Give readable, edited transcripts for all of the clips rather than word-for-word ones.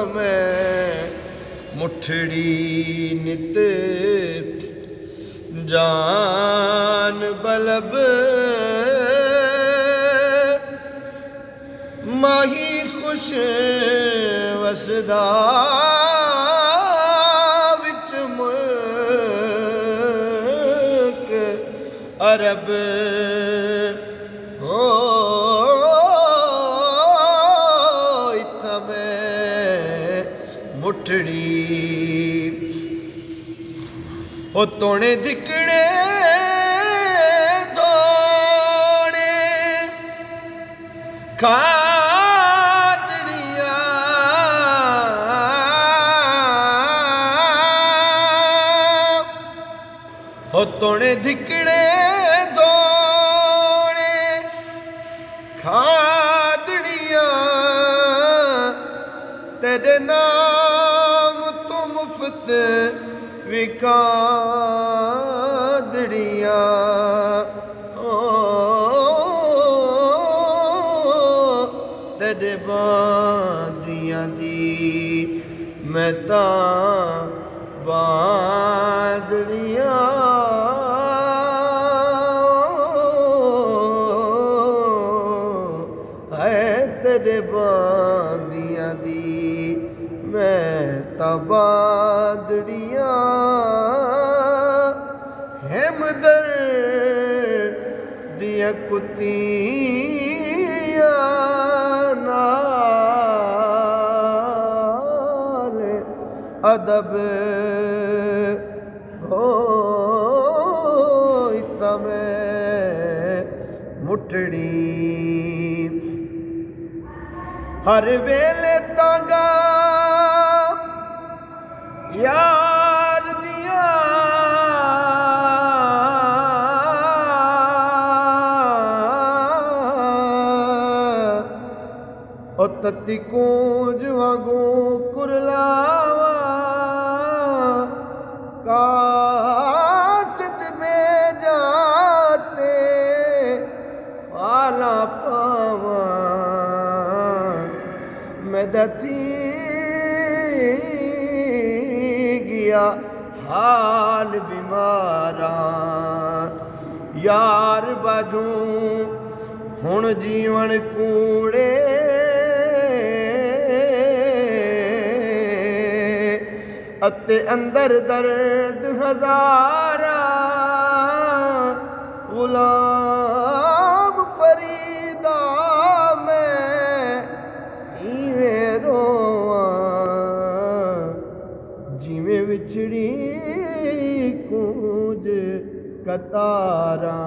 ਮੈਂ ਮੁਠੜੀ ਨਿਤ ਜਾਨ ਬਲਬ ਮਾਹੀ ਖੁਸ਼ ਵਸਦਾ ਵਿੱਚ ਮੁਲਕ ਅਰਬ ਹੋ ਇਤਾ ਮੈਂ ਮੁਠੜੀ ਉਹ ਤੋਣੇ ਦਿਕੜੇ ਦੋੜੇ ਖਾਦੜੀਆਂ ਉਹ ਤੋਣੇ ਦਿਕੜੇ ਦੋੜੇ ਖਾਦੜੀਆਂ तेरे नाम तो मुफ्त विकादड़िया तेरे बादियां दी मैं तां बादड़िया है तेरे बादियां दी मैं तबादड़िया हेमदर दिया कुतिया नाल अदब हो इता मैं मुठड़ी हर वेले तांगा यार दिया ओ तत्ती कूंज वांगू कुरलावा कासद में जाते फाला पावा मैं दती गया हाल बीमारा यार बाजू हुण जीवन कूड़े अते अंदर दर्द हजारा गुलाम फरीदा मैं इवें रोवां जिवें विछड़ी कूंज कतारा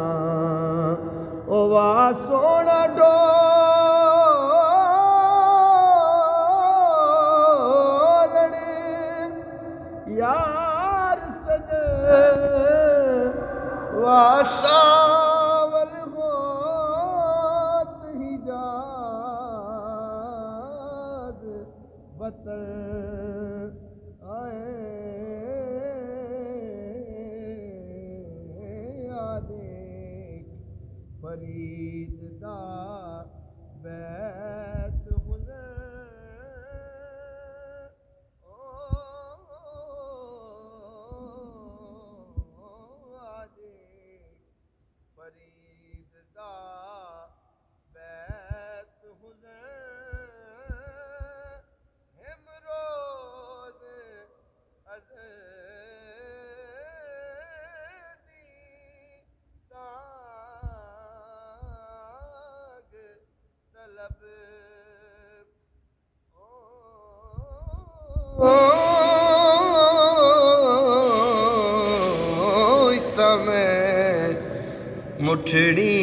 ओ वाह सोना डोलण यार सजन वाह सावल होत हिजाज बतर फरीद दा बैत फरीद दा बैत हिमरोज तलब इता मैं मुठड़ी